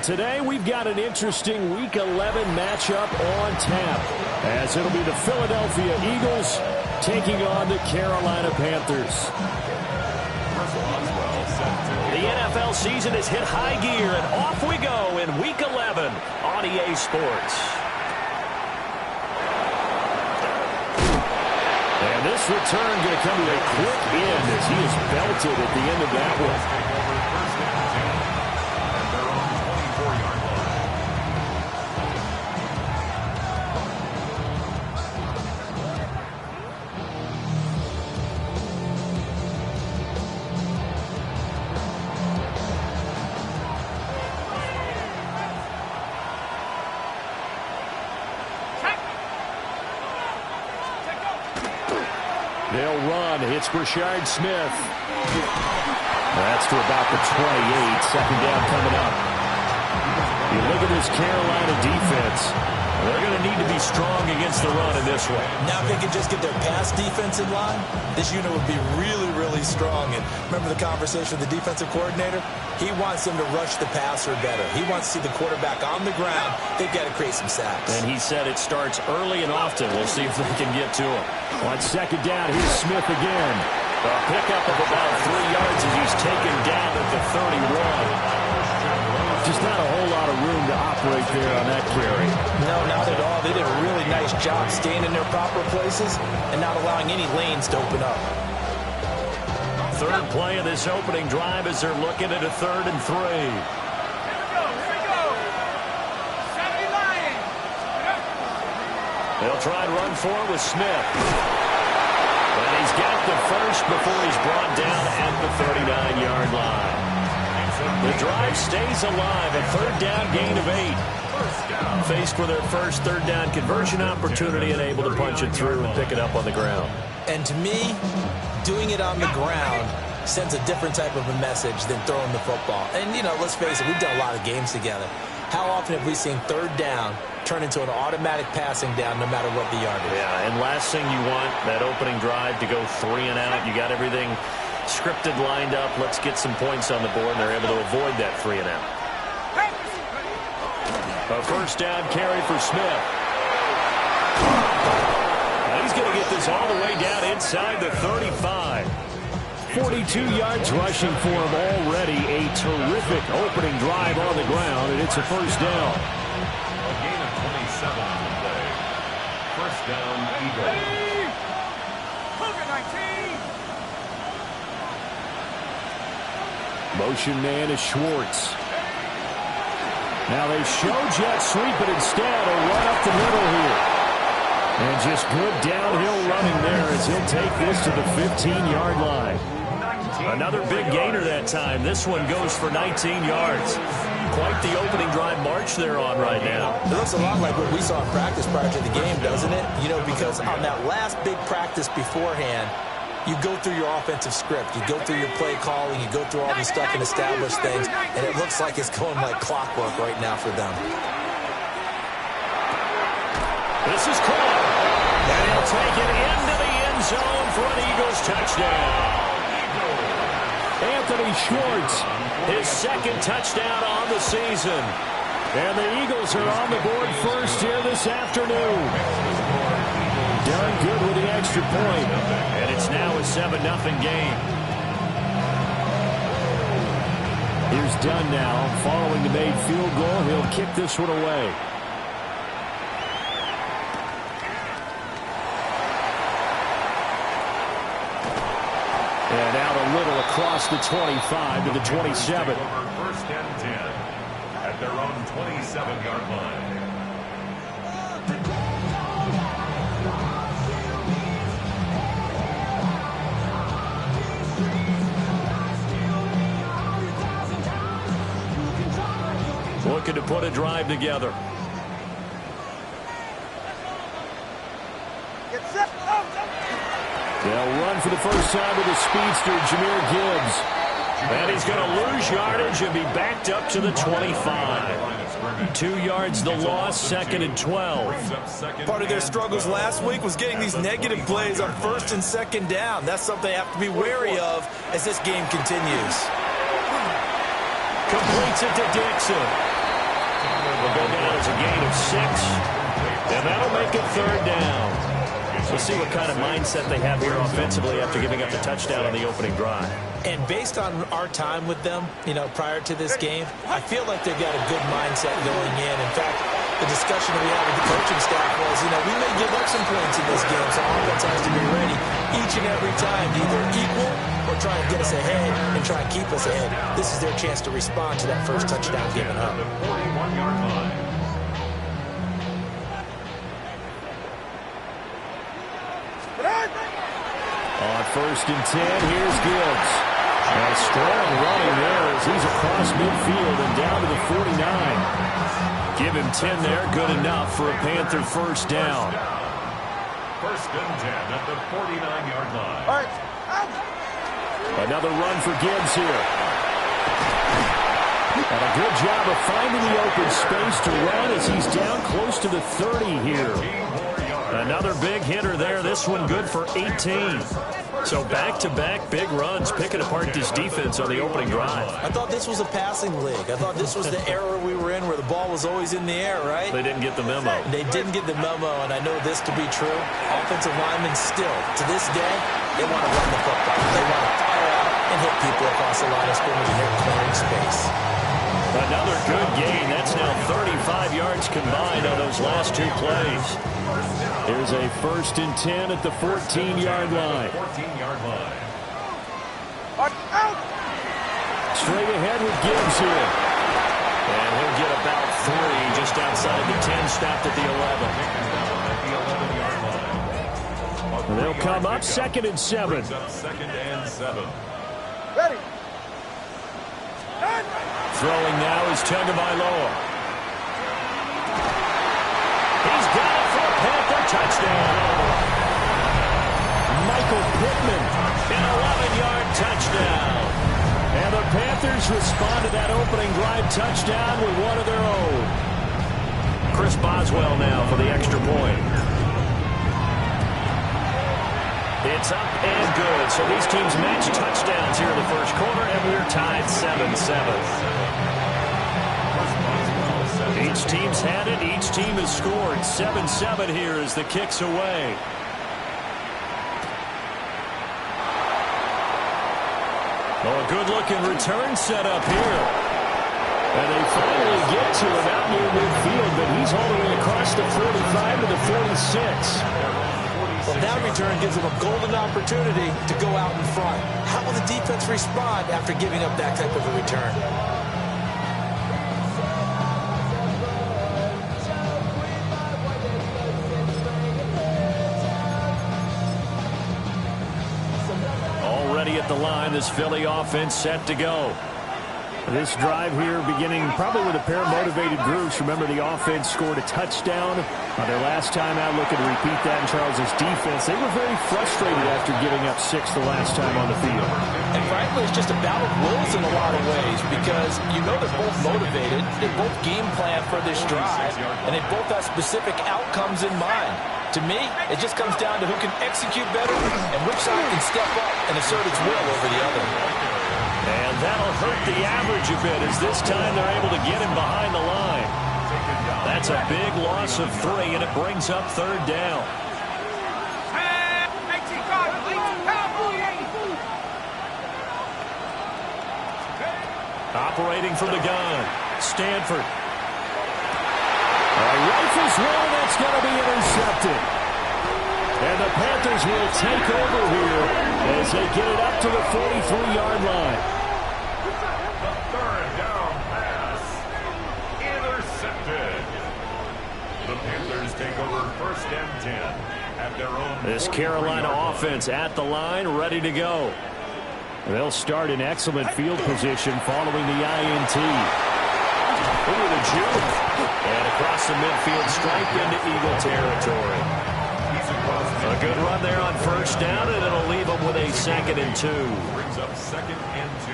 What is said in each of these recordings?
today we've got an interesting Week 11 matchup on tap, as it'll be the Philadelphia Eagles taking on the Carolina Panthers. The NFL season has hit high gear, and off we go in Week 11 on EA Sports. And this return going to come to a quick end as he is belted at the end of that one. They'll run. It's Rashard Smith. That's to about the 28. Second down coming up. You look at this Carolina defense. They're going to need to be strong against the run in this one. Now if they can just get their pass defense in line, this unit would be really, really strong. And remember the conversation with the defensive coordinator? He wants them to rush the passer better. He wants to see the quarterback on the ground. They've got to create some sacks. And he said it starts early and often. We'll see if they can get to him. On second down, here's Smith again. A pickup of about 3 yards as he's taken down at the 31. Just not a whole lot of room to operate there on that carry. No, not at all. They did a really nice job staying in their proper places and not allowing any lanes to open up. Third play of this opening drive as they're looking at a 3rd and 3. Here we go. Saturday Lions. They'll try and run for it with Smith. But he's got the first before he's brought down at the 39-yard line. The drive stays alive, a 3rd down gain of 8. Faced with their first 3rd down conversion opportunity and able to punch it through and pick it up on the ground. And to me, doing it on the ground sends a different type of a message than throwing the football. And, you know, let's face it, we've done a lot of games together. How often have we seen 3rd down turn into an automatic passing down no matter what the yardage? Yeah, and last thing you want, that opening drive to go 3 and out. You got everything scripted, lined up. Let's get some points on the board, and they're able to avoid that 3 and out. A 1st down carry for Smith. Now he's going to get this all the way down inside the 35. 42 yards rushing for him already. A terrific opening drive on the ground, and it's a 1st down. A gain of 27 today. 1st down, Eagles. Motion man is Schwartz. Now they show jet sweep, but instead a run up the middle here. And just good downhill running there as he'll take this to the 15-yard line. Another big gainer that time. This one goes for 19 yards. Quite the opening drive march they're on right now. It looks a lot like what we saw in practice prior to the game, doesn't it? You know, because on that last big practice beforehand, you go through your offensive script. You go through your play calling. You go through all the stuff and establish things. And it looks like it's going like clockwork right now for them. This is caught. And he'll take it into the end zone for an Eagles touchdown. Anthony Schwartz, his 2nd touchdown on the season. And the Eagles are on the board first here this afternoon. Done good with the extra point. And it's now a 7-0 game. Here's Dunn now. Following the made field goal, he'll kick this one away. And out a little across the 25 to the 27. 1st and 10 at their own 27-yard line. Looking to put a drive together. They'll run for the first time with the speedster, Jahmyr Gibbs. And he's going to lose yardage and be backed up to the 25. 2 yards the loss, 2nd and 12. Part of their struggles last week was getting these negative plays on 1st and 2nd down. That's something they have to be wary of as this game continues. Completes it to Dixon. go down as a gain of 6. And that'll make it 3rd down. We'll see what kind of mindset they have here offensively after giving up the touchdown on the opening drive. And based on our time with them, prior to this game, I feel like they've got a good mindset going in. In fact, the discussion that we had with the coaching staff was, we may give up some points in this game, so our offense has to be ready each and every time to either equal or try and get us ahead and try and keep us ahead. This is their chance to respond to that first touchdown given up. 41-yard line. On 1st and 10, here's Gibbs. And a strong running there as he's across midfield and down to the 49. Give him 10 there, good enough for a Panther first down. 1st and 10 at the 49-yard line. All right. Out. Another run for Gibbs here. And a good job of finding the open space to run as he's down close to the 30 here. Another big hitter there. This one good for 18. So back-to-back big runs, picking apart this defense on the opening drive. I thought this was a passing league. I thought this was the era we were in where the ball was always in the air, right? They didn't get the memo. They didn't get the memo, and I know this to be true. Offensive linemen still, to this day, they want to run the football. They want to fire out and hit people across the line of scrimmage, and they're clearing space. Another good gain. That's now 35 yards combined on those last 2 plays. Here's a 1st and 10 at the 14-yard line. 14-yard line. Out. Straight ahead with Gibbs here. And he'll get about 3 just outside the 10, stopped at the 11. And they'll come up 2nd and 7. 2nd and 7. Ready. Throwing now is Tagovailoa. He's got it for a Panther touchdown. Michael Pittman. An 11-yard touchdown. And the Panthers respond to that opening drive touchdown with one of their own. Chris Boswell now for the extra point. It's up and good. So these teams match touchdowns here in the first quarter, and we're tied 7-7. Each team's had it. Each team has scored. 7-7 here as the kick's away. Oh, a good-looking return set up here. And they finally get to him out near midfield, but he's all the way across the 45 to the 46. Well, that return gives them a golden opportunity to go out in front. How will the defense respond after giving up that type of a return? Already at the line, this Philly offense set to go. This drive here beginning probably with a pair of motivated groups. Remember, the offense scored a touchdown on their last time out. Looking to repeat that in Charles's defense. They were very frustrated after giving up 6 the last time on the field. And frankly, it's just a battle of wills in a lot of ways because they're both motivated. They both game plan for this drive, and they both have specific outcomes in mind. To me, it just comes down to who can execute better and which side can step up and assert its will over the other. And that'll hurt the average a bit as this time they're able to get him behind the line. That's a big loss of 3, and it brings up 3rd down. Operating from the gun, Stanford. Rifles one, that's going to be intercepted. And the Panthers will take over here as they get it up to the 43-yard line. The 3rd down pass. Intercepted. The Panthers take over 1st and 10 at their own. This Carolina offense at the line, ready to go. They'll start in excellent field position following the INT. Over the juke. And across the midfield stripe into Eagle territory. A good run there on 1st down, and it'll leave them with a 2nd and 2. Brings up 2nd and 2.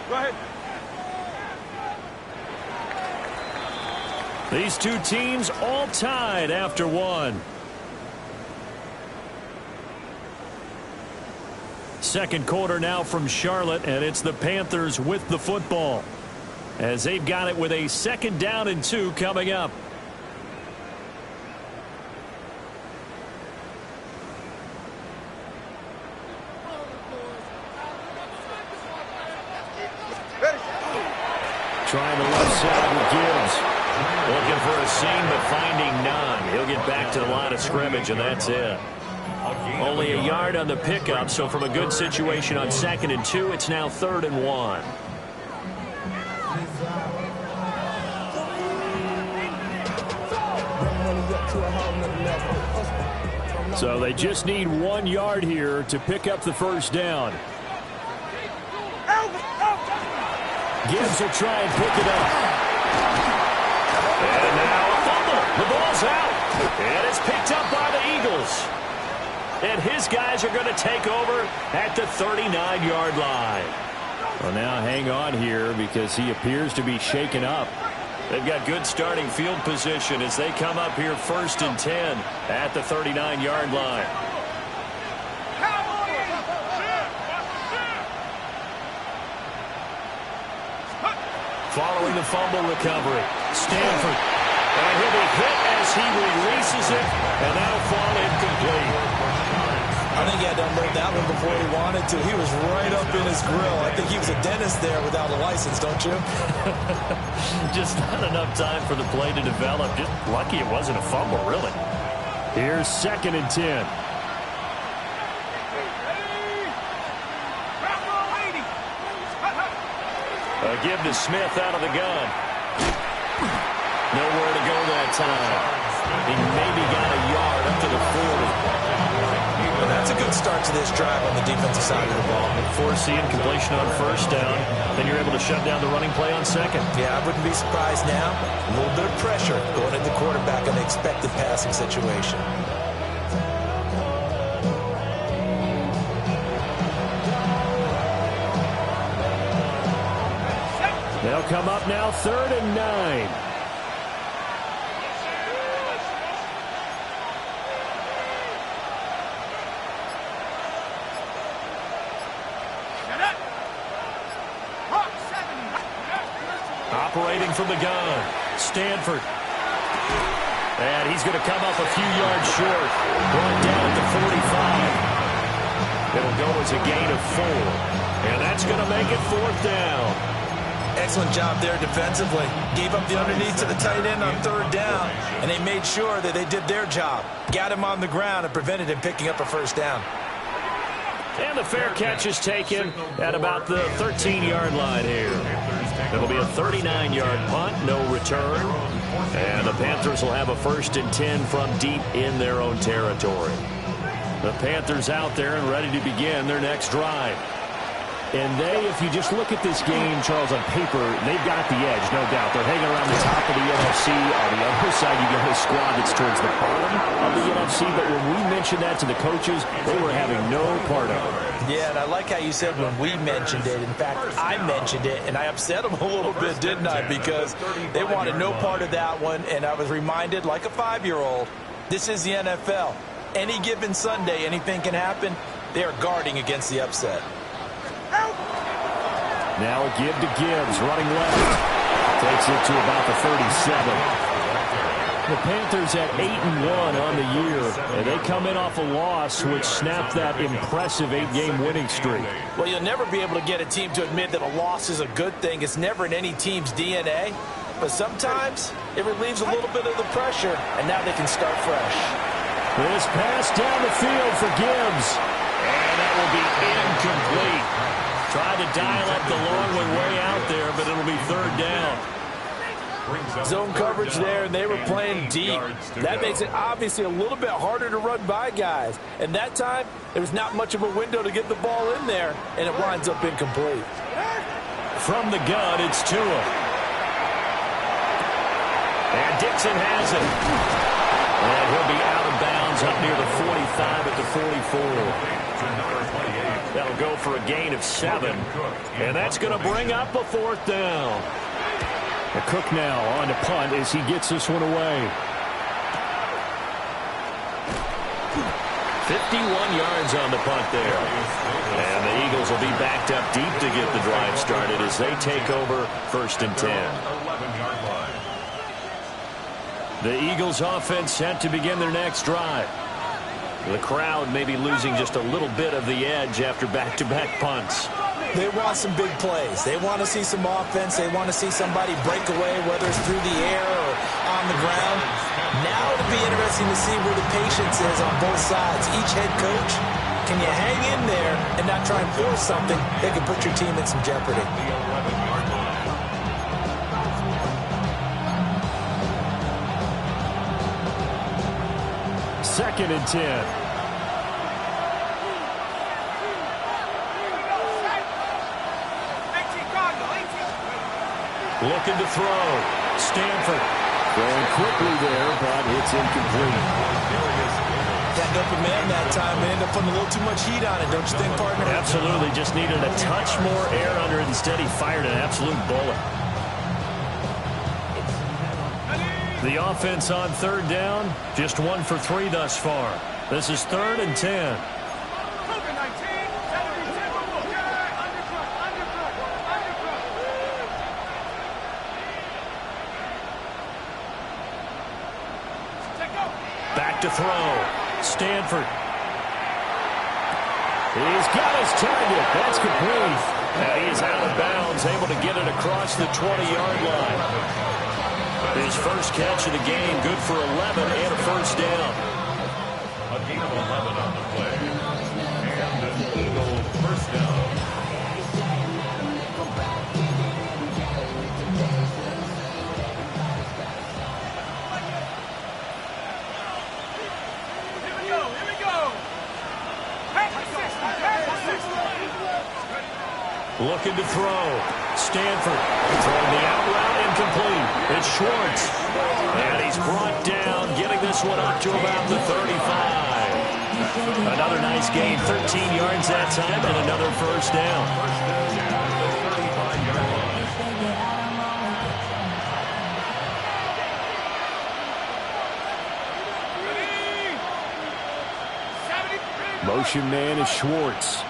Go ahead. These two teams all tied after 1. Second quarter now from Charlotte, and it's the Panthers with the football. as they've got it with a 2nd down and 2 coming up. Trying the left side with Gibbs. Looking for a seam, but finding none. He'll get back to the line of scrimmage, and that's it. Only a yard on the pickup, so from a good situation on 2nd and 2, it's now 3rd and 1. So they just need 1 yard here to pick up the 1st down. Gibbs will try and pick it up. And now a fumble. The ball's out. And it's picked up by the Eagles. And his guys are going to take over at the 39-yard line. Well, now hang on here because he appears to be shaken up. They've got good starting field position as they come up here 1st and 10 at the 39-yard line. Following the fumble recovery, Stanford. And he'll be hit as he releases it, and that'll fall incomplete. I think he had to unload that one before he wanted to. He was right up in his grill. I think he was a dentist there without a license, don't you? Just not enough time for the play to develop. Just lucky it wasn't a fumble, really. Here's 2nd and 10. A give to Smith out of the gun. Nowhere to go that time. He maybe got a yard up to the 40. Well, that's a good start to this drive on the defensive side of the ball. Forcing completion on 1st down. Then you're able to shut down the running play on 2nd. Yeah, I wouldn't be surprised now. A little bit of pressure going at the quarterback in the expected passing situation. They'll come up now 3rd and 9. Operating from the gun, Stanford. And he's going to come up a few yards short. Brought down at the 45. It'll go as a gain of 4. And that's going to make it 4th down. Excellent job there defensively. Gave up the underneath to the tight end on 3rd down, and they made sure that they did their job. Got him on the ground and prevented him picking up a 1st down. And the fair catch is taken at about the 13-yard line here. It'll be a 39-yard punt, no return. And the Panthers will have a 1st and 10 from deep in their own territory. The Panthers out there and ready to begin their next drive. And they, if you just look at this game, Charles, on paper, they've got the edge, no doubt. They're hanging around the top of the NFC. On the other side, you get a squad that's towards the bottom of the NFC. But when we mentioned that to the coaches, they were having no part of it. Yeah, and I like how you said when we mentioned it. In fact, I mentioned it, and I upset them a little bit, didn't I? Because they wanted no part of that one, and I was reminded, like a 5-year-old, this is the NFL. Any given Sunday, anything can happen. They are guarding against the upset. Now a give to Gibbs, running left. Takes it to about the 37. The Panthers at 8-1 on the year, and they come in off a loss which snapped that impressive 8-game winning streak. Well, you'll never be able to get a team to admit that a loss is a good thing. It's never in any team's DNA. But sometimes it relieves a little bit of the pressure, and now they can start fresh. This pass down the field for Gibbs. And that will be incomplete. Tried to dial up the long one way out there, but it'll be 3rd down. Zone coverage there, and they were playing deep. That makes it obviously a little bit harder to run by guys. And that time, there was not much of a window to get the ball in there, and it winds up incomplete. From the gun, it's Tua. And Dixon has it. And he'll be out of bounds up near the 45 at the 44. That'll go for a gain of 7. And that's going to bring up a 4th down. The Cook now on to punt as he gets this one away. 51 yards on the punt there. And the Eagles will be backed up deep to get the drive started as they take over 1st and 10. 11-yard line. The Eagles offense set to begin their next drive. The crowd may be losing just a little bit of the edge after back-to-back punts. They want some big plays. They want to see some offense. They want to see somebody break away, whether it's through the air or on the ground. Now it'll be interesting to see where the patience is on both sides. Each head coach, can you hang in there and not try and force something that could put your team in some jeopardy? The 11-yard line. 2nd and 10. Looking to throw. Stanford. Going quickly there, but it's incomplete. That open man that time and ended up putting a little too much heat on it, don't you think, partner? Absolutely. Just needed a touch more air under it. Instead, he fired an absolute bullet. The offense on 3rd down, just 1 for 3 thus far. This is 3rd and 10. Back to throw. Stanford. He's got his target. That's complete. And he is out of bounds, able to get it across the 20-yard line. His first catch of the game, good for 11 and a 1st down. A gain of 11 on the play. And an Eagle 1st down. Looking to throw. Stanford throwing the out route incomplete. It's Schwartz. And he's brought down, getting this one up to about the 35. Another nice gain, 13 yards that time, and another 1st down. Motion man is Schwartz.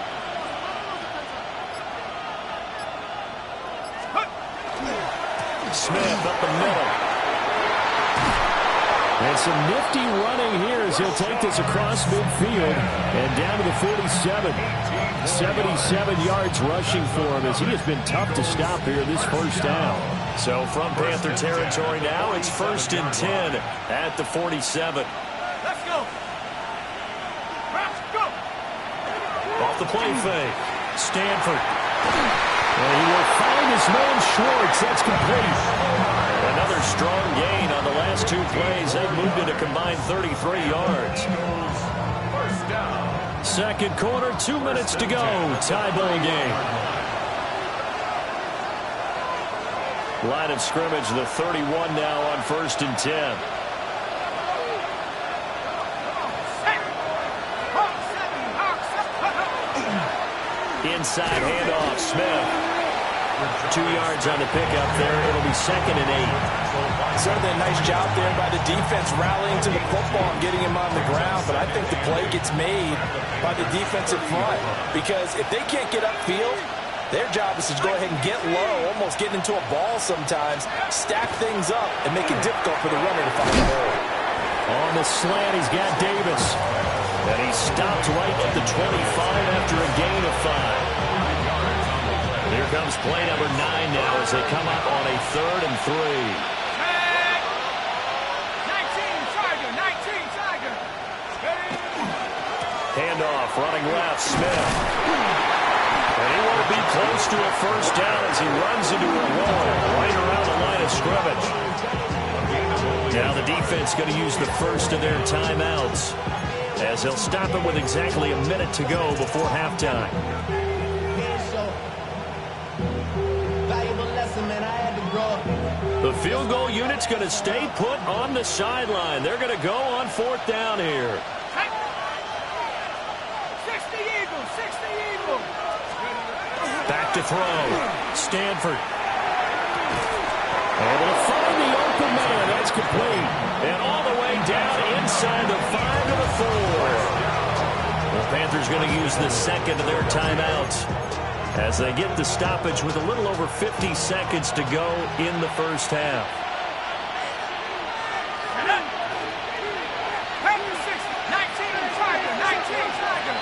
Smith up the middle. And some nifty running here as he'll take this across midfield and down to the 47. 77 yards rushing for him as he has been tough to stop here this 1st down. So from Panther territory now, it's 1st and 10 at the 47. Let's go. Let's go. Off the play fake. Stanford. And he will find his man Schwartz. That's complete. Another strong gain on the last 2 plays. They've moved it a combined 33 yards. 1st down. 2nd quarter, 2 minutes to go. Tie ball game. Line of scrimmage, the 31 now on 1st and 10. Inside handoff, Smith. 2 yards on the pickup there. It'll be 2nd and 8. Certainly a nice job there by the defense rallying to the football and getting him on the ground, but I think the play gets made by the defensive front because if they can't get upfield, their job is to go ahead and get low, almost get into a ball sometimes, stack things up, and make it difficult for the runner to find the hole. On the slant, he's got Davis. And he stopped right at the 25 after a gain of 5. Here comes play number 9 now as they come up on a 3rd and 3. 19 Tiger. Handoff, running left, Smith. And he won't be close to a 1st down as he runs into a wall right around the line of scrimmage. Now the defense going to use the first of their timeouts as they'll stop it with exactly a minute to go before halftime. The field goal unit's going to stay put on the sideline. They're going to go on 4th down here. 60 Eagles. Back to throw. Stanford. Able to find the open man. That's complete. And all the way down inside the 5 to the 4. The Panthers going to use the second of their timeouts as they get the stoppage with a little over 50 seconds to go in the first half. Panthers 6, 19 Tiger, 19 Tiger.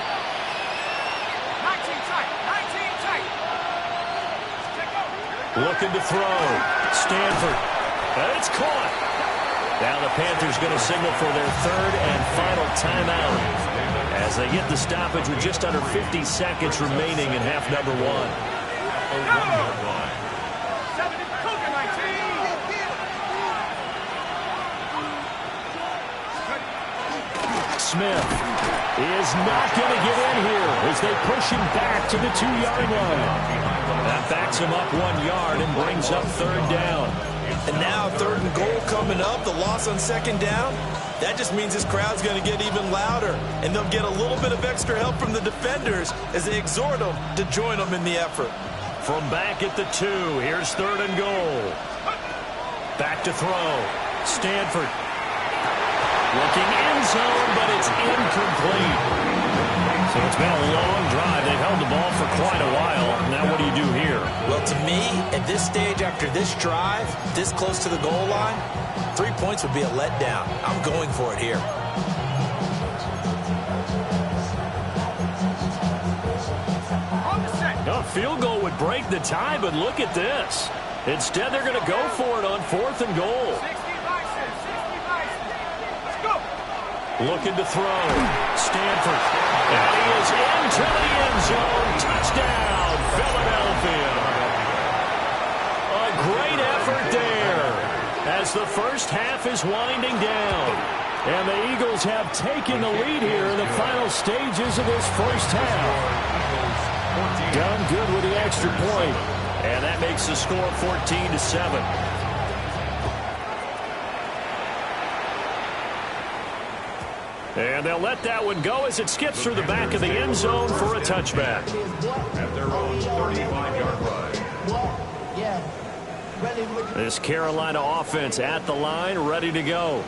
19 tight, 19 tight. Looking to throw. Stanford. And it's caught. Now the Panthers going to signal for their third and final timeout as they get the stoppage with just under 50 seconds remaining in half number one. Smith is not going to get in here as they push him back to the 2-yard line. That backs him up 1 yard and brings up third down. And now third and goal coming up, the loss on second down. That just means this crowd's going to get even louder, and they'll get a little bit of extra help from the defenders as they exhort them to join them in the effort. From back at the 2, here's third and goal. Back to throw. Stanford. Looking end zone, but it's incomplete. So it's been a long drive. They've held the ball for quite a while. Now what do you do here? Well, to me, at this stage, after this drive, this close to the goal line, 3 points would be a letdown. I'm going for it here. A field goal would break the tie, but look at this. Instead, they're going to go for it on fourth and goal. 60 vices, 60 vices. Let's go. Looking to throw. Stanford. And he is into the end zone. Touchdown, Philadelphia. A great effort there as the first half is winding down. And the Eagles have taken the lead here in the final stages of this first half. Done good with the extra point. And that makes the score 14-7. And they'll let that one go as it skips through the back of the end zone for a touchback. At their own 35-yard line. This Carolina offense at the line, ready to go.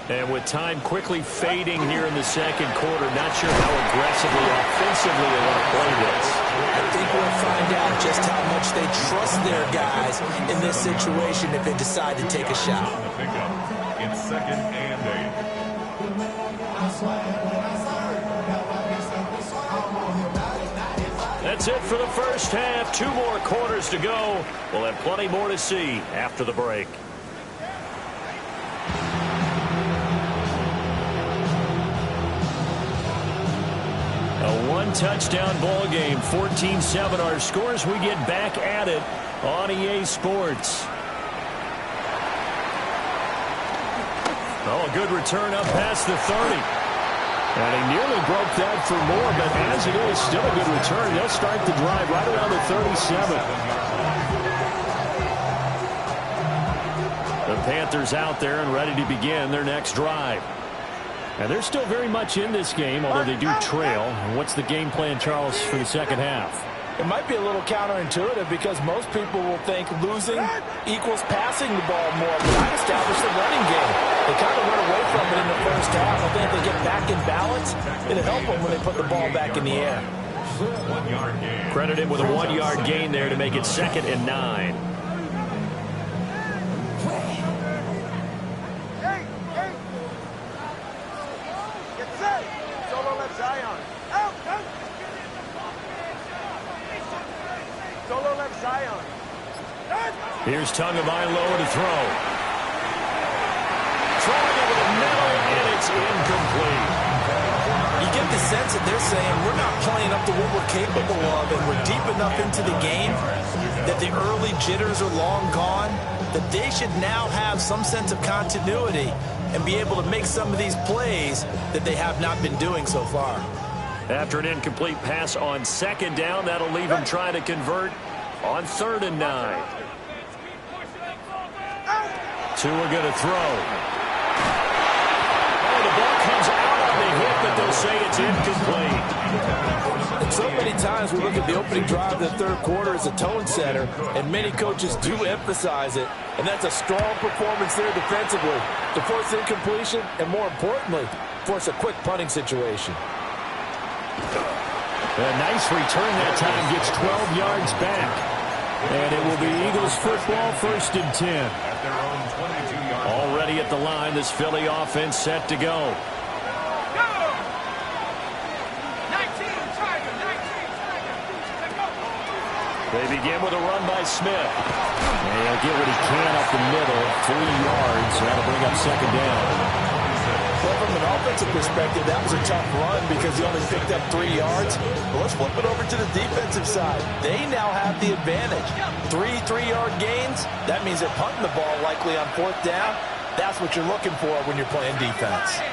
And with time quickly fading here in the second quarter, not sure how aggressively, offensively they want to play this. I think we'll find out just how much they trust their guys in this situation if they decide to take a shot. On the pickup in second and 8. That's it for the first half. 2 more quarters to go. We'll have plenty more to see after the break. A one-touchdown ball game. 14-7 our scores. We get back at it on EA Sports. Oh, a good return up past the 30. And he nearly broke that for more, but as it is, still a good return. They'll start the drive right around the 37. The Panthers out there and ready to begin their next drive. And they're still very much in this game, although they do trail. And what's the game plan, Charles, for the second half? It might be a little counterintuitive because most people will think losing equals passing the ball more, but I established the running game. They kind of went away from it in the first half. I think if they get back in balance, it'll help them when they put the ball back in the air. 1 yard gain. Credit him with a 1-yard gain there to make it 2nd and 9. Hey, hey. Get set. Solo left Zion. Out, out. Solo left Zion. Here's Tagovailoa to throw. Throwing over the middle, and it's incomplete. You get the sense that they're saying we're not playing up to what we're capable of, and we're deep enough into the game that the early jitters are long gone, that they should now have some sense of continuity and be able to make some of these plays that they have not been doing so far. After an incomplete pass on 2nd down, that'll leave him trying to convert on 3rd and 9. Tua going to throw. Oh, the ball comes out on the hit, but they'll say it's incomplete. And so many times we look at the opening drive of the third quarter as a tone setter, and many coaches do emphasize it, and that's a strong performance there defensively to force incompletion and, more importantly, force a quick punting situation. A nice return that time, gets 12 yards back. And it will be Eagles football, 1st and 10. At their own 22-yard line. Already at the line, this Philly offense set to go. They begin with a run by Smith. And he'll get what he can up the middle, 3 yards. That'll bring up 2nd down. Well, from an offensive perspective, that was a tough run because he only picked up 3 yards. But let's flip it over to the defensive side. They now have the advantage. 3 3-yard gains. That means they're punting the ball likely on 4th down. That's what you're looking for when you're playing defense.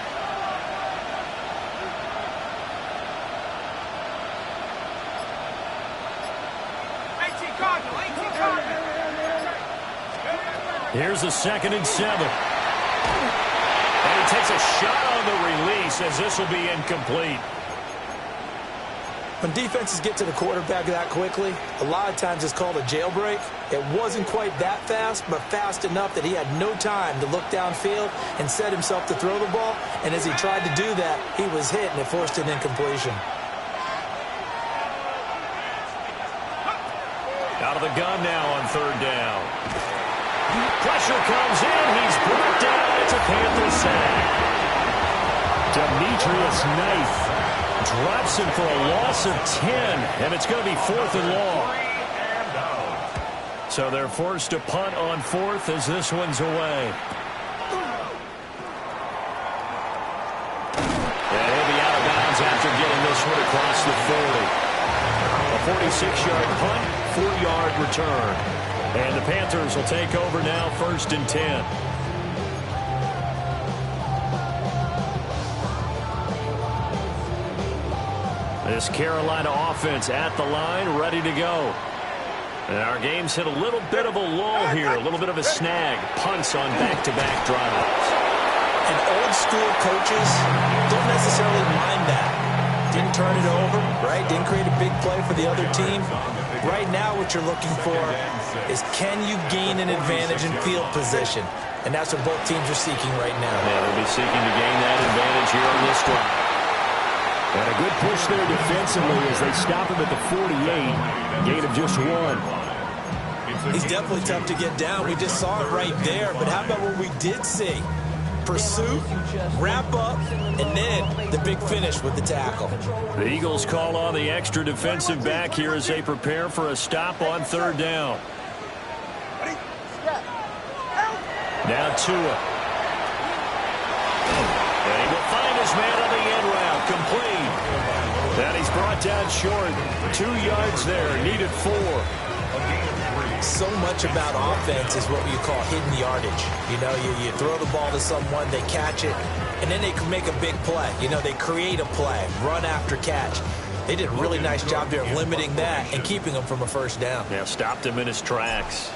Here's a 2nd and 7. And he takes a shot on the release as this will be incomplete. When defenses get to the quarterback that quickly, a lot of times it's called a jailbreak. It wasn't quite that fast, but fast enough that he had no time to look downfield and set himself to throw the ball. And as he tried to do that, he was hit and it forced an incompletion. Out of the gun now on 3rd down. Pressure comes in. He's brought down. It's a Panther sack. Demetrius Knife drops him for a loss of 10, and it's going to be 4th and long. So they're forced to punt on 4th as this one's away. And he'll be out of bounds after getting this one across the 40. A 46-yard punt, 4-yard return. And the Panthers will take over now, 1st and 10. This Carolina offense at the line, ready to go. And our game's hit a little bit of a lull here, a little bit of a snag. Punts on back-to-back drives. And old school coaches don't necessarily mind that. Didn't turn it over, right? Didn't create a big play for the other team. Right now what you're looking for is can you gain an advantage in field position? And that's what both teams are seeking right now. Yeah, they'll be seeking to gain that advantage here on this drive. And a good push there defensively as they stop him at the 48. Gain of just 1. He's definitely tough to get down. We just saw it right there. But how about what we did see? Pursuit, wrap up, and then the big finish with the tackle. The Eagles call on the extra defensive back here as they prepare for a stop on 3rd down. Now Tua. And he will find his man on the end route, complete. And he's brought down short. 2 yards there, needed 4. So much about offense is what you call hidden yardage. You know, you throw the ball to someone, they catch it, and then they can make a big play. You know, they create a play, run after catch. They did a really nice job there of limiting that and keeping him from a 1st down. Yeah, stopped him in his tracks.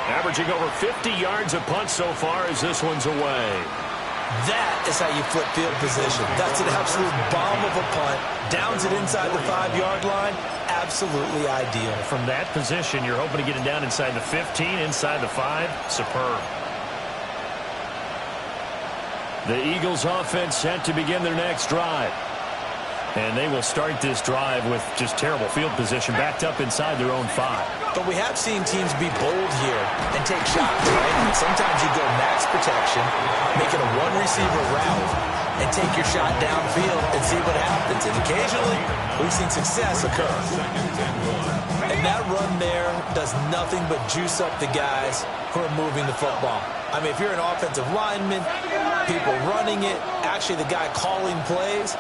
Averaging over 50 yards a punt so far as this one's away. That is how you flip field position. That's an absolute bomb of a punt. Downs it inside the 5-yard line. Absolutely ideal. From that position, you're hoping to get it down inside the 15, inside the 5. Superb. The Eagles offense set to begin their next drive. And they will start this drive with just terrible field position, backed up inside their own 5. But we have seen teams be bold here and take shots, right? Sometimes you go max protection, make it a one-receiver route, and take your shot downfield and see what happens. And occasionally, we've seen success occur. And that run there does nothing but juice up the guys who are moving the football. I mean, if you're an offensive lineman, people running it, actually the guy calling plays,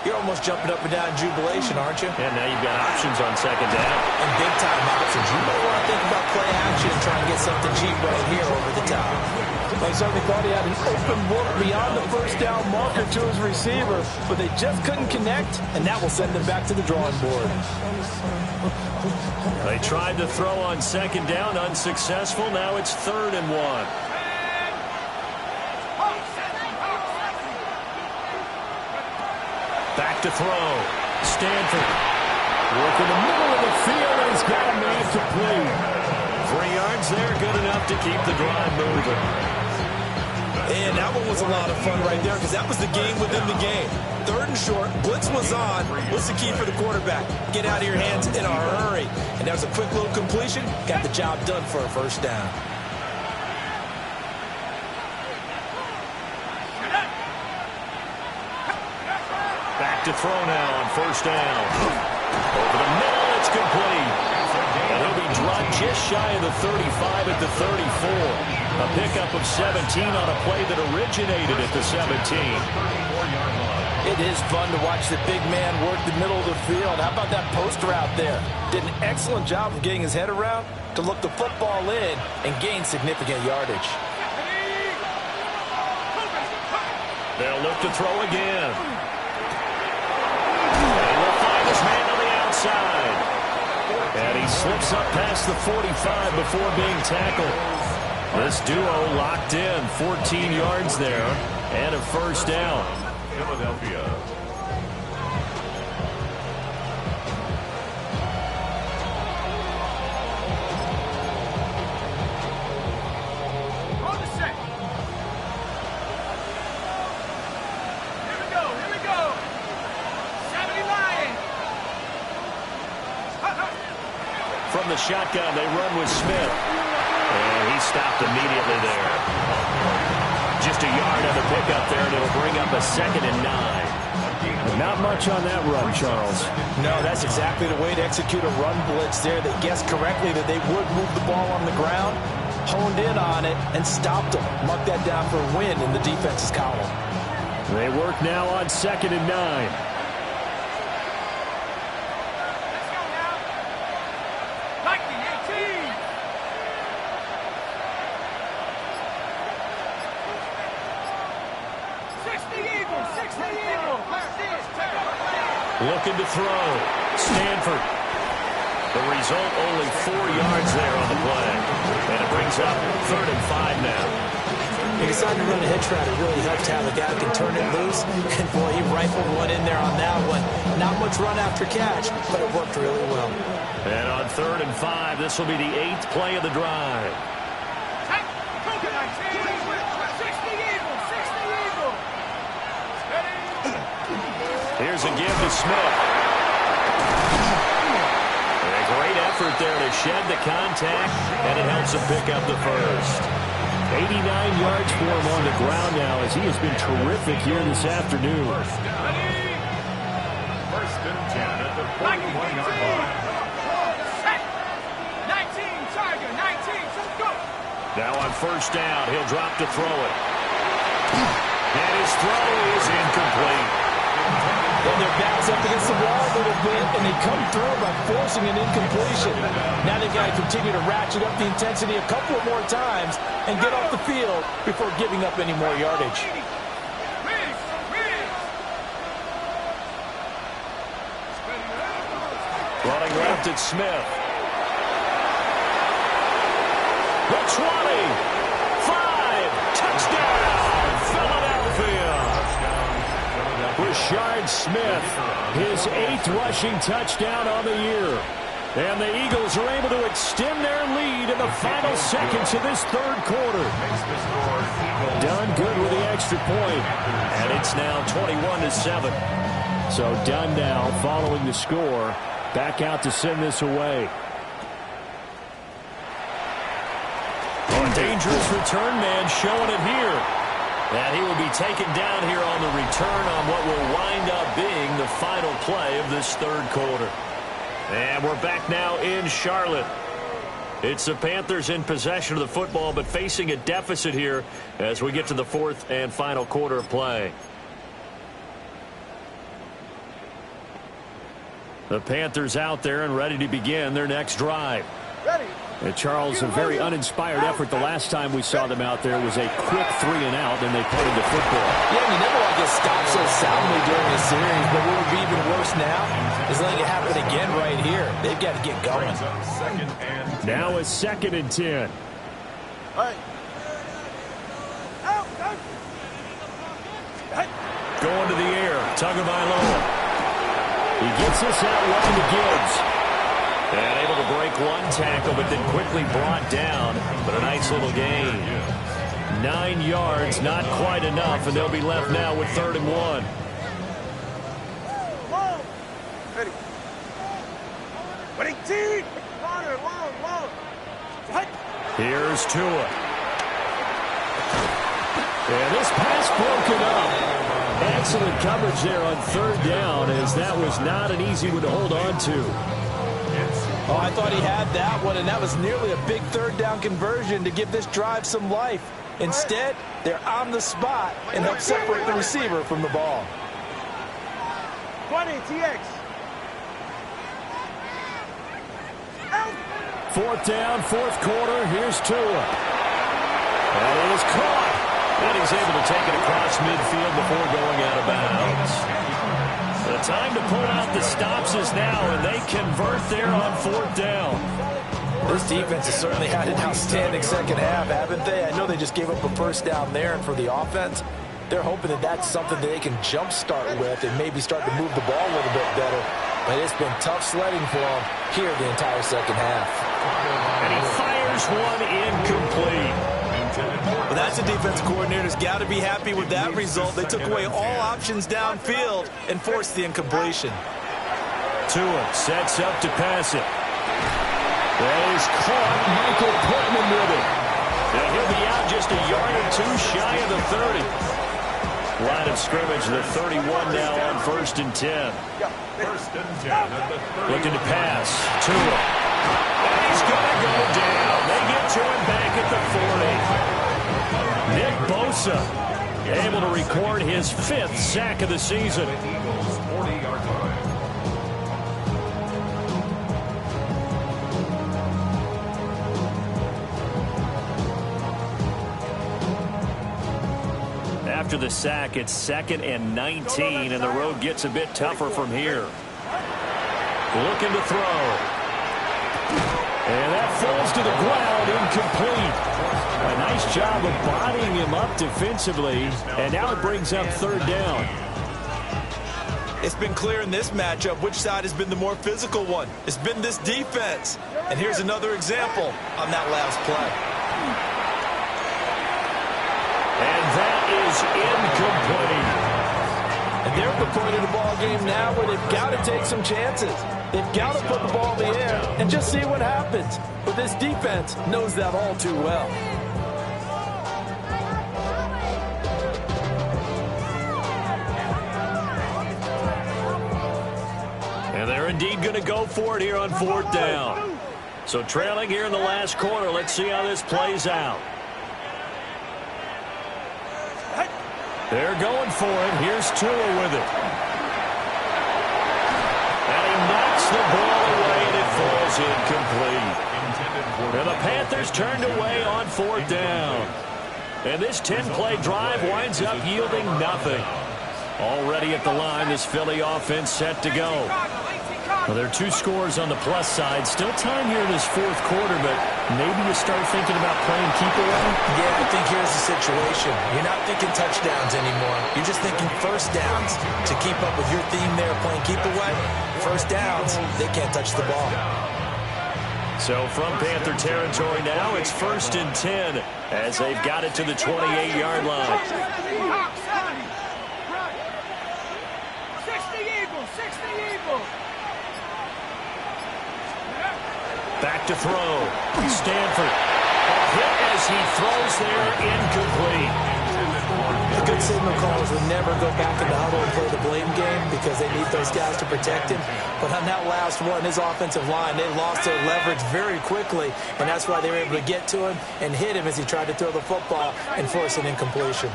you're almost jumping up and down in jubilation, aren't you? And now you've got options on 2nd down. And big-time options. You may want to think about play action and try and get something cheap right here over the top. They certainly thought he had an open look beyond the 1st down marker to his receiver, but they just couldn't connect, and that will send them back to the drawing board. They tried to throw on 2nd down, unsuccessful. Now it's 3rd and 1. Back to throw. Stanford. Work in the middle of the field, and he's got a man complete. 3 yards there, good enough to keep the drive moving. And that one was a lot of fun right there because that was the game within the game. 3rd and short, blitz was on. What's the key for the quarterback? Get out of your hands in a hurry. And that was a quick little completion. Got the job done for a first down. Back to throw now on 1st down. Over the middle, it's complete. And he'll be dropped just shy of the 35 at the 34. A pickup of 17 on a play that originated at the 17. It is fun to watch the big man work the middle of the field. How about that post route there? Did an excellent job of getting his head around to look the football in and gain significant yardage. They'll look to throw again. And he'll find his man on the outside. And he slips up past the 45 before being tackled. This duo locked in, 14 yards there, and a first down. Philadelphia. On the set. Here we go. 70 Lions. From the shotgun, they run with Smith. And he stopped immediately there. Just a yard on the pickup there, and it'll bring up a 2nd and 9. Not much on that run, Charles. No, that's exactly the way to execute a run blitz there. They guessed correctly that they would move the ball on the ground, honed in on it, and stopped them. Mark that down for a win in the defense's column. They work now on 2nd and 9. Let's go now. 1918. Looking to throw. Stanford. The result, only 4 yards there on the play. And it brings up 3rd and 5 now. He decided to run a hitch route. It really helped to have a guy who can turn it loose. And, boy, he rifled one in there on that one. Not much run after catch, but it worked really well. And on 3rd and 5, this will be the 8th play of the drive. Here's a give to Smith. And a great effort there to shed the contact, and it helps him pick up the first. 89 yards for him on the ground now as he has been terrific here this afternoon. First and 10 at the 41-yard line. 19, Tiger, 19, let's go. Now on 1st down, he'll drop to throw it. And his throw is incomplete. And their backs up against the wall a little bit, and they come through by forcing an incompletion. Now they've got to continue to ratchet up the intensity a couple of more times and get off the field before giving up any more yardage. Running left, it's Smith. The 20. 5. Touchdown, Philadelphia. Rashard Smith, his 8th rushing touchdown on the year. And the Eagles are able to extend their lead in the final seconds of this 3rd quarter. Done good with the extra point. And it's now 21-7. So Dunn now following the score, back out to send this away. A dangerous return man showing it here. And he will be taken down here on the return on what will wind up being the final play of this 3rd quarter. And we're back now in Charlotte. It's the Panthers in possession of the football, but facing a deficit here as we get to the 4th and final quarter of play. The Panthers out there and ready to begin their next drive. Ready. Charles, a very uninspired effort the last time we saw them out there was a quick 3 and out, and they played the football. Yeah, and you never want to get stopped so soundly during this series, but what would be even worse now is letting it happen again right here. They've got to get going. Now it's 2nd and 10. Going to the air, Tagovailoa. He gets this out wide to Gibbs. And able to break one tackle, but then quickly brought down. But a nice little gain. 9 yards, not quite enough, and they'll be left now with 3rd and 1. Here's Tua. And this pass broken up. Excellent coverage there on 3rd down, as that was not an easy one to hold on to. Oh, I thought he had that one, and that was nearly a big 3rd down conversion to give this drive some life. Instead, they're on the spot and help separate the receiver from the ball. 20, TX. 4th down, 4th quarter. Here's Tua. And it is caught. And he's able to take it across midfield before going out of bounds. The time to pull out the stops is now, and they convert there on 4th down. This defense has certainly had an outstanding second half, haven't they? I know they just gave up a 1st down there, and for the offense, they're hoping that that's something that they can jumpstart with and maybe start to move the ball a little bit better. But it's been tough sledding for them here the entire second half. And he fires one incomplete. Well, that's a defense coordinator's got to be happy with that result. They took away all options downfield and forced the incompletion. Tua sets up to pass it. That is caught. Michael Pittman with it. And he'll be out just a yard or 2 shy of the 30. Line of scrimmage, the 31 now on 1st and 10. 1st and 10 at the 30. Looking to pass. Tua. And he's going to go down. They get to him back at the 40. Nick Bosa able to record his 5th sack of the season. Eagles 40-yard line. After the sack, it's 2nd and 19, and the road gets a bit tougher from here. Looking to throw. And that falls to the ground, incomplete. A nice job of bodying him up defensively, and now it brings up 3rd down. It's been clear in this matchup which side has been the more physical one. It's been this defense. And here's another example on that last play. And that is incomplete. And they're at the point of the ball game now where they've got to take some chances. They've got to put the ball in the air and just see what happens. But this defense knows that all too well. And they're indeed going to go for it here on 4th down. So trailing here in the last quarter. Let's see how this plays out. They're going for it. Here's Tua with it. And he knocks the ball away, and it falls incomplete. And the Panthers turned away on 4th down. And this 10-play drive winds up yielding nothing. Already at the line, this Philly offense set to go. Well, there are 2 scores on the plus side. Still time here in this 4th quarter, but maybe you start thinking about playing keep away? Yeah, I think here's the situation. You're not thinking touchdowns anymore. You're just thinking 1st downs to keep up with your theme there, playing keep away. 1st downs, they can't touch the ball. So from Panther territory now, it's 1st and 10 as they've got it to the 28-yard line. 60 Eagles, 60 Eagles. Back to throw. Stanford. Hit as he throws there, incomplete. The good signal callers would never go back in the huddle and play the blame game because they need those guys to protect him. But on that last one, his offensive line, they lost their leverage very quickly, and that's why they were able to get to him and hit him as he tried to throw the football and force an incompletion.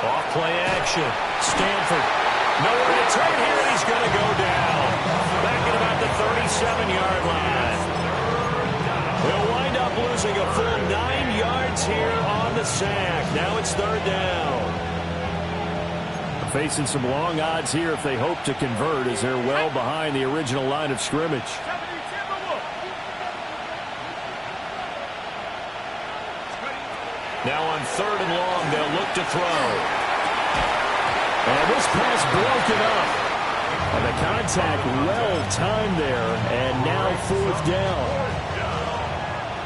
Off play action. Stanford. Nowhere to turn here, and he's going to go down. Back at about the 37-yard line. He'll wind up losing a full 9 yards here on the sack. Now it's 3rd down. Facing some long odds here if they hope to convert as they're well behind the original line of scrimmage. Now on 3rd and long, they'll look to throw. And this pass broken up. And the contact well timed there, and now 4th down.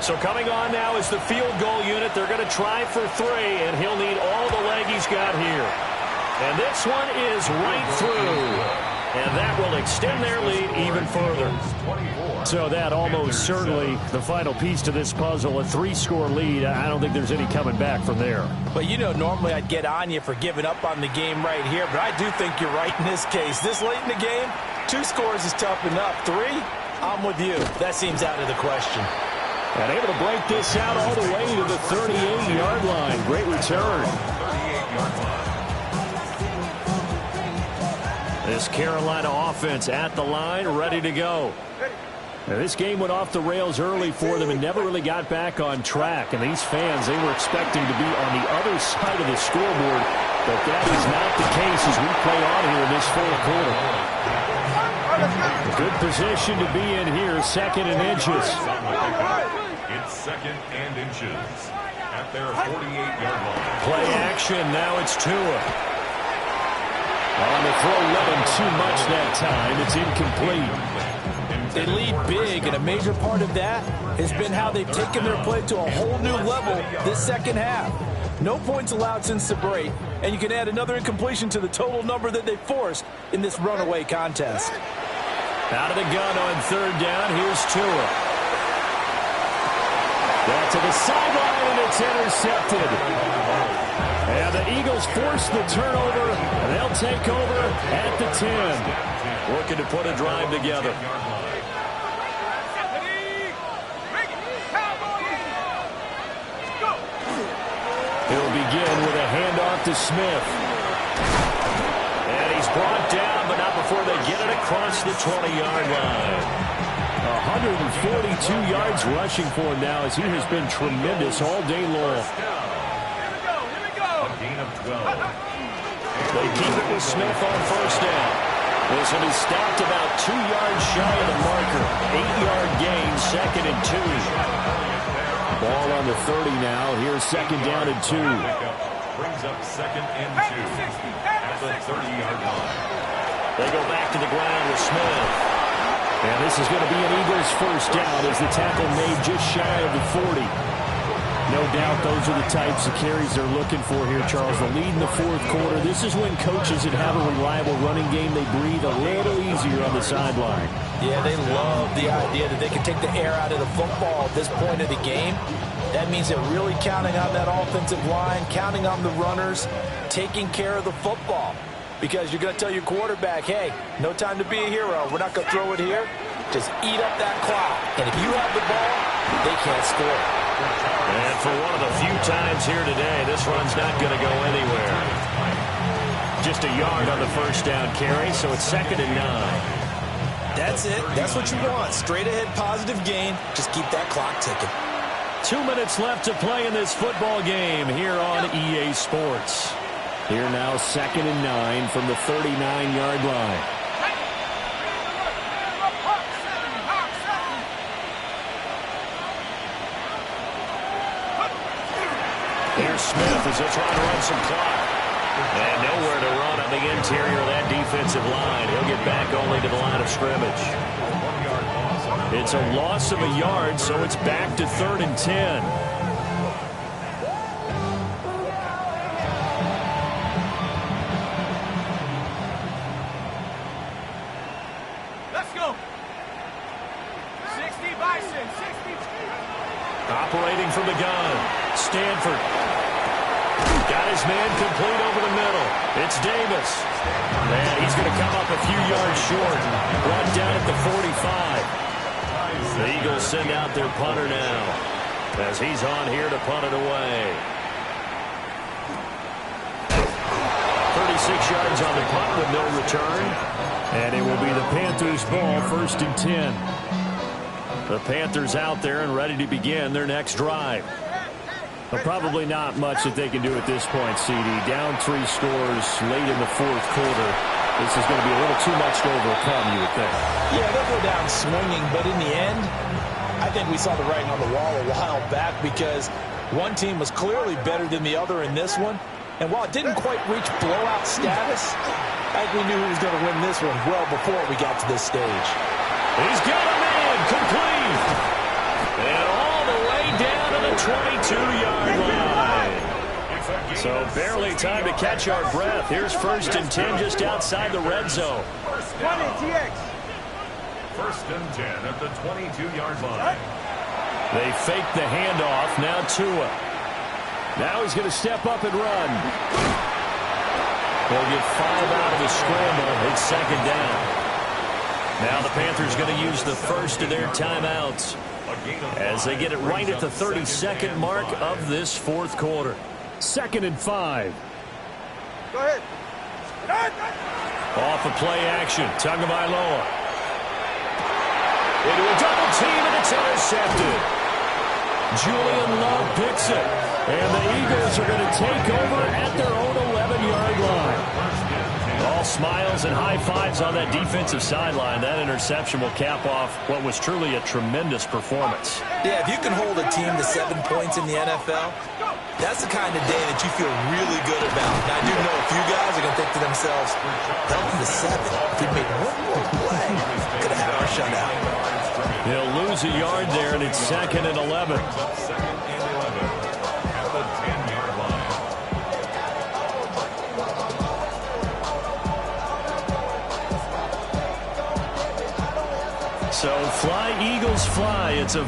So coming on now is the field goal unit. They're going to try for 3, and he'll need all the leg he's got here. And this one is right through. And that will extend their lead even further. So that almost certainly the final piece to this puzzle, a 3-score lead. I don't think there's any coming back from there. But you know, normally I'd get on you for giving up on the game right here, but I do think you're right in this case. This late in the game, 2 scores is tough enough. 3, I'm with you. That seems out of the question. And able to break this out all the way to the 38-yard line. Great return. 38-yard line. This Carolina offense at the line, ready to go. Now, this game went off the rails early for them and never really got back on track. And these fans, they were expecting to be on the other side of the scoreboard, but that is not the case as we play on here in this fourth quarter. A good position to be in here, 2nd and inches. It's 2nd and inches at their 48-yard line. Play action, now it's Tua. On the throw, let him too much that time. It's incomplete. They lead big, and a major part of that has been how they've taken their play to a whole new level this second half. No points allowed since the break, and you can add another incompletion to the total number that they forced in this runaway contest. Out of the gun on 3rd down, here's Tua. Back to the sideline, and it's intercepted. And the Eagles force the turnover, and they'll take over at the 10. Working to put a drive together. He'll begin with a handoff to Smith. And he's brought down, but not before they get it across the 20-yard line. 142 yards rushing for him now as he has been tremendous all day long. They keep it with Smith on 1st down. This will be stopped about 2 yards shy of the marker. 8-yard gain, 2nd and 2. Ball on the 30 now. Here's 2nd down and 2. Brings up 2nd and 2 at the 30-yard line. They go back to the ground with Smith. And this is going to be an Eagles 1st down as the tackle made just shy of the 40. No doubt those are the types of carries they're looking for here, Charles. The lead in the 4th quarter. This is when coaches that have a reliable running game, they breathe a little easier on the sideline. Yeah, they love the idea that they can take the air out of the football at this point of the game. That means they're really counting on that offensive line, counting on the runners, taking care of the football. Because you're going to tell your quarterback, hey, no time to be a hero. We're not going to throw it here. Just eat up that clock. And if you have the ball, they can't score. And for one of the few times here today, this run's not going to go anywhere. Just a yard on the 1st down carry, so it's 2nd and 9. That's it. That's what you want. Straight ahead positive gain. Just keep that clock ticking. 2 minutes left to play in this football game here on EA Sports. Here now 2nd and 9 from the 39-yard line. Here's Smith as they're trying to run some clock. And nowhere to run on the interior of that defensive line. He'll get back only to the line of scrimmage. It's a loss of a yard, so it's back to 3rd and 10. Let's go. 60 Bison, 60. Operating from the gun, Stanford. Got his man complete over the middle. It's Davis. And he's going to come up a few yards short. Brought down at the 45. The Eagles send out their punter now as he's on here to punt it away. 36 yards on the punt with no return. And it will be the Panthers' ball, 1st and 10. The Panthers out there and ready to begin their next drive. But probably not much that they can do at this point, CD. Down 3 scores late in the 4th quarter. This is going to be a little too much to overcome, you would think. Yeah, they'll go down swinging, but in the end, I think we saw the writing on the wall a while back because one team was clearly better than the other in this one. And while it didn't quite reach blowout status, I think we knew who was going to win this one well before we got to this stage. He's got a man complete. And all the way Barely time to catch our breath. Here's 1st and 10 just outside the red zone. 20, TX. 1st and 10 at the 22-yard line. They fake the handoff. Now Tua. Now he's going to step up and run. They'll get 5 out of the scramble. It's 2nd down. Now the Panthers going to use the first of their timeouts as they get it right at the 32nd mark of this 4th quarter. 2nd and 5. Go ahead. Off of play action. Tagovailoa. Into a double team, and it's intercepted. Julian Love picks it. And the Eagles are going to take over at their own 11-yard line. All smiles and high fives on that defensive sideline. That interception will cap off what was truly a tremendous performance. Yeah, if you can hold a team to 7 points in the NFL, that's the kind of day that you feel really good about. Now, I do know a few guys are going to think to themselves, held them to 7. If we made one more play, could have had our shutout. He'll lose a yard there, and it's 2nd and 11. 2nd and 11 at the 10-yard line. So fly, Eagles, fly. It's a